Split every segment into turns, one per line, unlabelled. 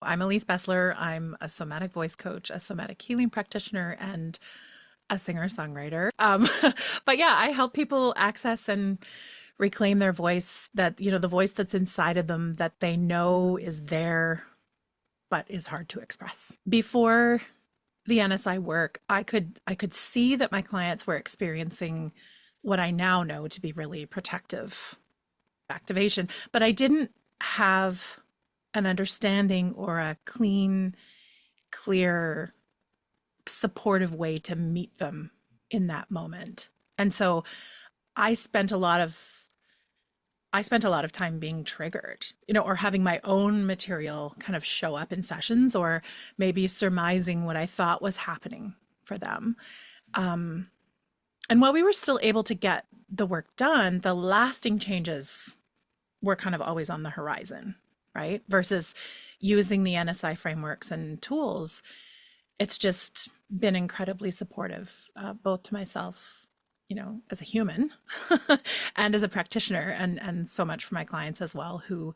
I'm Elise Besler. I'm a somatic voice coach, a somatic healing practitioner, and a singer-songwriter. But yeah, I help people access and reclaim their voice, that, the voice that's inside of them that they know is there, but is hard to express. Before the NSI work, I could see that my clients were experiencing what I now know to be really protective activation, but I didn't have an understanding or a clean, clear, supportive way to meet them in that moment. And so I spent a lot of I spent a lot of time being triggered, or having my own material kind of show up in sessions, or maybe surmising what I thought was happening for them. Um, and while we were still able to get the work done, the lasting changes were kind of always on the horizon, right? Versus using the NSI frameworks and tools, it's just been incredibly supportive, both to myself, as a human and as a practitioner, and so much for my clients as well, who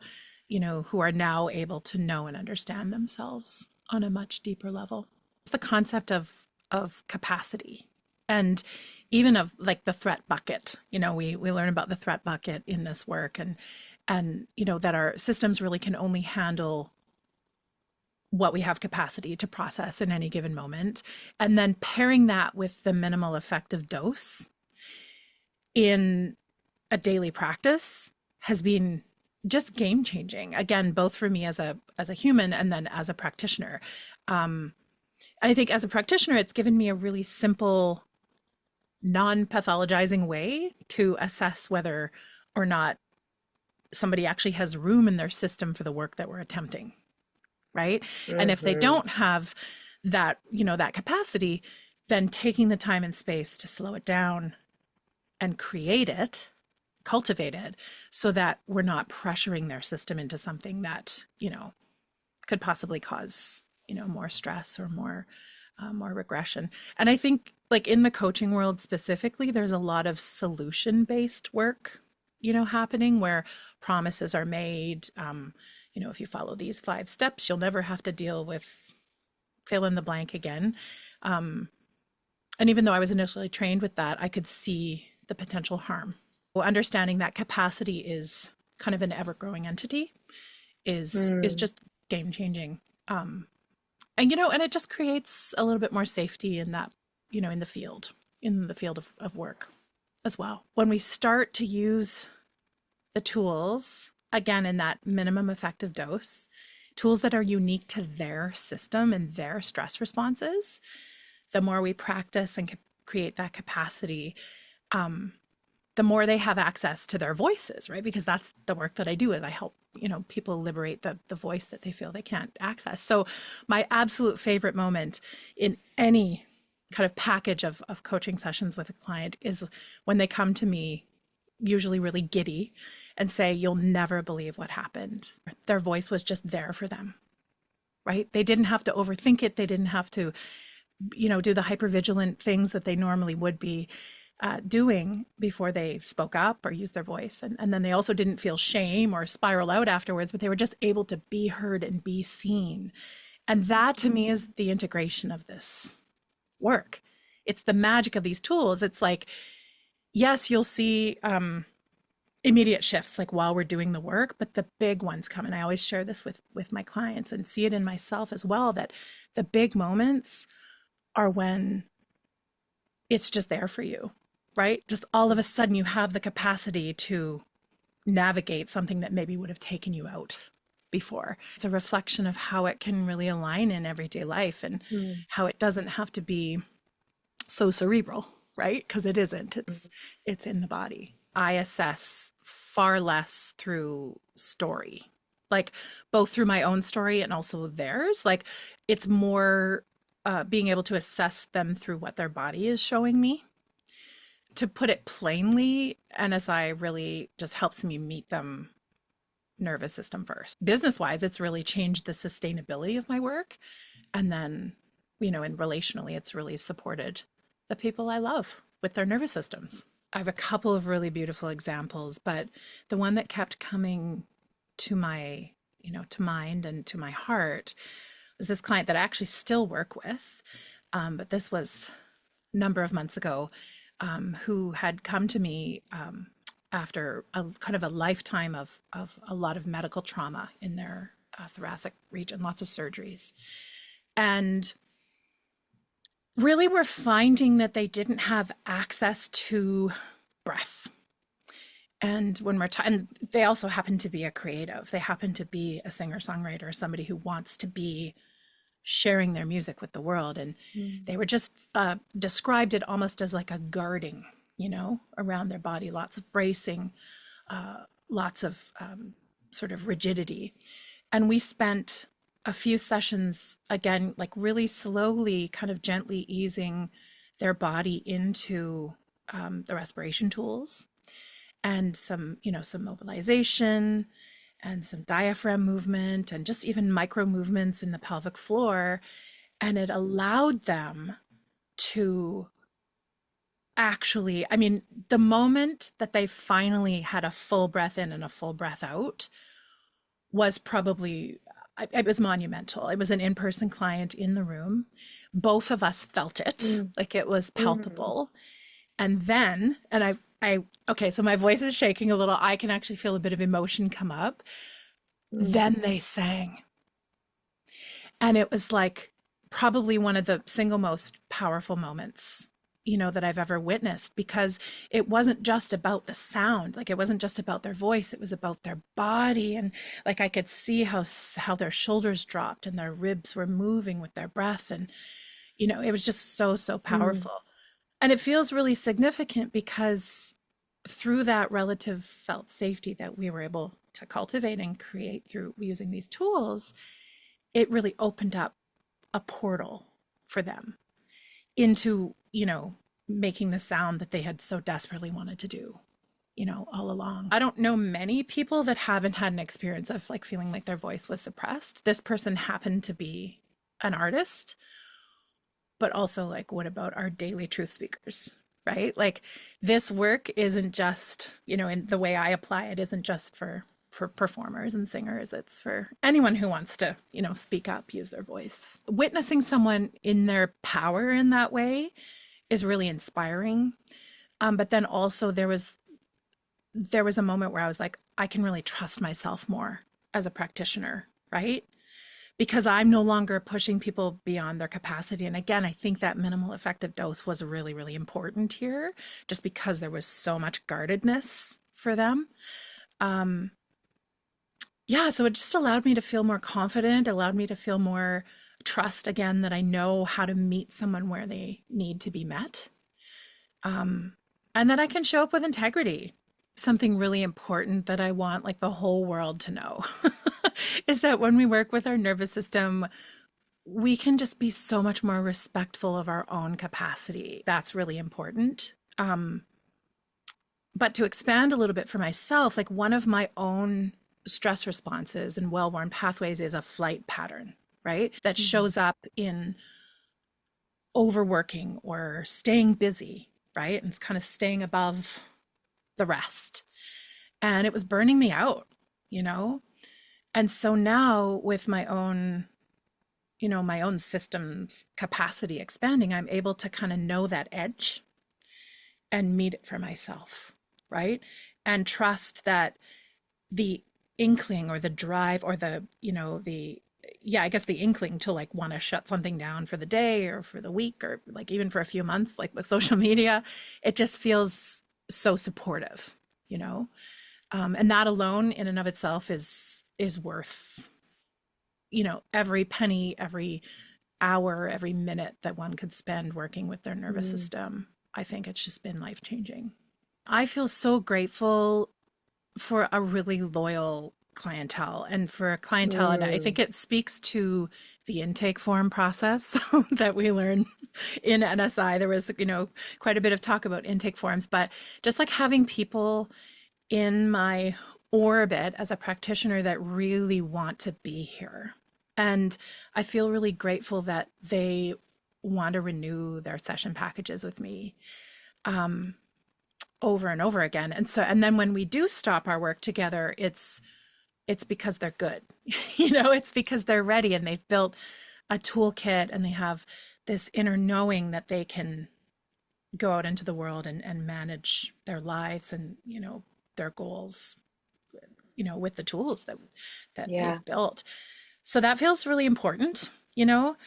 are now able to know and understand themselves on a much deeper level. It's the concept of capacity, and even of like the threat bucket. We learn about the threat bucket in this work, and that our systems really can only handle what we have capacity to process in any given moment. And then pairing that with the minimal effective dose in a daily practice has been just game changing. Again, both for me as a human, and then as a practitioner. And I think as a practitioner, it's given me a really simple, non-pathologizing way to assess whether or not somebody actually has room in their system for the work that we're attempting. Right. And if they don't have that capacity, then taking the time and space to slow it down and create it, cultivate it, so that we're not pressuring their system into something that, could possibly cause, more stress or more regression. And I think, like, in the coaching world specifically, there's a lot of solution-based work, happening, where promises are made. If you follow these 5 steps, you'll never have to deal with fill in the blank again. And even though I was initially trained with that, I could see the potential harm. Well, understanding that capacity is kind of an ever-growing entity is just game-changing. And it just creates a little bit more safety in that, in the field of work as well. When we start to use the tools, again, in that minimum effective dose, tools that are unique to their system and their stress responses, the more we practice and create that capacity, the more they have access to their voices, right? Because that's the work that I do, is I help, people liberate the voice that they feel they can't access. So my absolute favorite moment in any kind of package of coaching sessions with a client is when they come to me, usually really giddy, and say, "You'll never believe what happened." Their voice was just there for them, right? They didn't have to overthink it. They didn't have to, do the hypervigilant things that they normally would be doing before they spoke up or used their voice. And then they also didn't feel shame or spiral out afterwards, but they were just able to be heard and be seen. And that, to me, is the integration of this work. It's the magic of these tools. It's like, yes, you'll see immediate shifts, like, while we're doing the work, but the big ones come. And I always share this with my clients, and see it in myself as well, that the big moments are when it's just there for you, right? Just all of a sudden you have the capacity to navigate something that maybe would have taken you out before. It's a reflection of how it can really align in everyday life, and how it doesn't have to be so cerebral, right? Because it isn't. It's in the body. I assess far less through story, like both through my own story and also theirs. Like, it's more being able to assess them through what their body is showing me. To put it plainly, NSI really just helps me meet them nervous system first. Business wise, it's really changed the sustainability of my work. And then, and relationally, it's really supported the people I love with their nervous systems. I have a couple of really beautiful examples, but the one that kept coming to my to mind and to my heart was this client that I actually still work with. But this was a number of months ago, who had come to me after a kind of a lifetime of a lot of medical trauma in their thoracic region, lots of surgeries. And really were finding that they didn't have access to breath. And when we're and they also happen to be a creative. They happen to be a singer-songwriter, somebody who wants to be sharing their music with the world. And they were just described it almost as like a guarding, around their body, lots of bracing, lots of sort of rigidity. And we spent a few sessions, again, like really slowly, kind of gently easing their body into the respiration tools and some mobilization and some diaphragm movement and just even micro movements in the pelvic floor. And it allowed them to actually, the moment that they finally had a full breath in and a full breath out was probably, it was monumental. It was an in-person client in the room. Both of us felt it, like it was palpable. And then, okay, so my voice is shaking a little. I can actually feel a bit of emotion come up. Then they sang. And it was like probably one of the single most powerful moments, that I've ever witnessed, because it wasn't just about the sound. Like it wasn't just about their voice. It was about their body. And like I could see how their shoulders dropped and their ribs were moving with their breath. And, it was just so, so powerful. And it feels really significant because through that relative felt safety that we were able to cultivate and create through using these tools, it really opened up a portal for them into, making the sound that they had so desperately wanted to do, all along. I don't know many people that haven't had an experience of like feeling like their voice was suppressed. This person happened to be an artist, but also like, what about our daily truth speakers, right? Like this work isn't just, in the way I apply it, isn't just for performers and singers. It's for anyone who wants to, speak up, use their voice. Witnessing someone in their power in that way is really inspiring. But then also there was a moment where I was like, I can really trust myself more as a practitioner, right? Because I'm no longer pushing people beyond their capacity. And again, I think that minimal effective dose was really, really important here, just because there was so much guardedness for them. So it just allowed me to feel more confident, allowed me to feel more trust again, that I know how to meet someone where they need to be met. And that I can show up with integrity. Something really important that I want like the whole world to know is that when we work with our nervous system, we can just be so much more respectful of our own capacity. That's really important. But to expand a little bit for myself, like one of my own stress responses and well-worn pathways is a flight pattern, right? That shows up in overworking or staying busy, right? And it's kind of staying above the rest. And it was burning me out, And so now with my own, my own system's capacity expanding, I'm able to kind of know that edge and meet it for myself, right? And trust that the inkling or the drive or the inkling to like want to shut something down for the day or for the week or like even for a few months, like with social media, it just feels so supportive, and that alone in and of itself is worth, every penny, every hour, every minute that one could spend working with their nervous system. I think it's just been life-changing. I feel so grateful for a really loyal clientele and for a clientele. And I think it speaks to the intake form process that we learn in NSI. There was, quite a bit of talk about intake forms, but just like having people in my orbit as a practitioner that really want to be here. And I feel really grateful that they want to renew their session packages with me. Over and over again. And then when we do stop our work together, it's it's because they're good. You know, it's because they're ready and they've built a toolkit and they have this inner knowing that they can go out into the world and manage their lives and, you know, their goals, you know, with the tools that
Yeah.
they've built. So that feels really important, you know.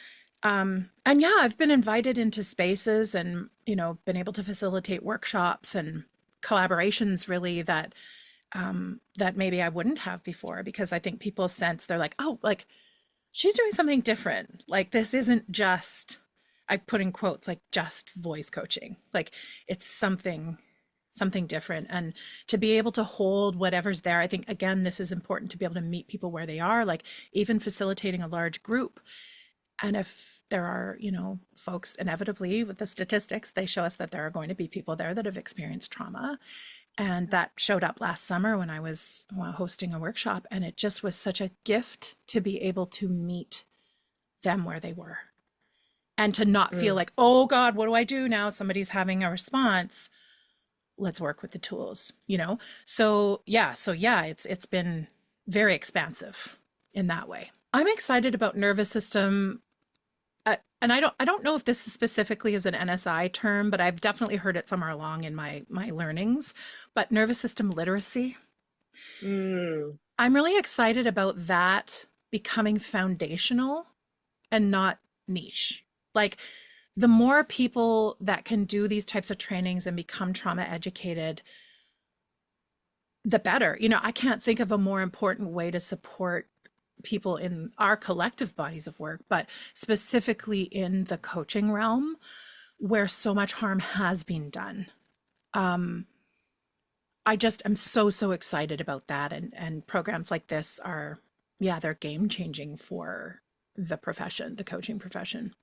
And yeah, I've been invited into spaces and, you know, been able to facilitate workshops and collaborations really that maybe I wouldn't have before, because I think people sense they're like, oh, like she's doing something different. Like this isn't just, I put in quotes, like just voice coaching. Like it's something different. And to be able to hold whatever's there, I think again, this is important to be able to meet people where they are, like even facilitating a large group. And if there are, you know, folks, inevitably with the statistics, they show us that there are going to be people there that have experienced trauma. And that showed up last summer when I was hosting a workshop. And it just was such a gift to be able to meet them where they were and to not feel
Mm.
like, oh God, what do I do now? Somebody's having a response. Let's work with the tools, you know? So yeah, it's been very expansive in that way. I'm excited about nervous system. And I don't know if this specifically is an NSI term, but I've definitely heard it somewhere along in my learnings. But nervous system literacy,
Mm.
I'm really excited about that becoming foundational and not niche. Like the more people that can do these types of trainings and become trauma educated, the better. You know, I can't think of a more important way to support people in our collective bodies of work, but specifically in the coaching realm where so much harm has been done. Um, I just am so excited about that. And programs like this are, yeah, they're game changing for the profession, the coaching profession.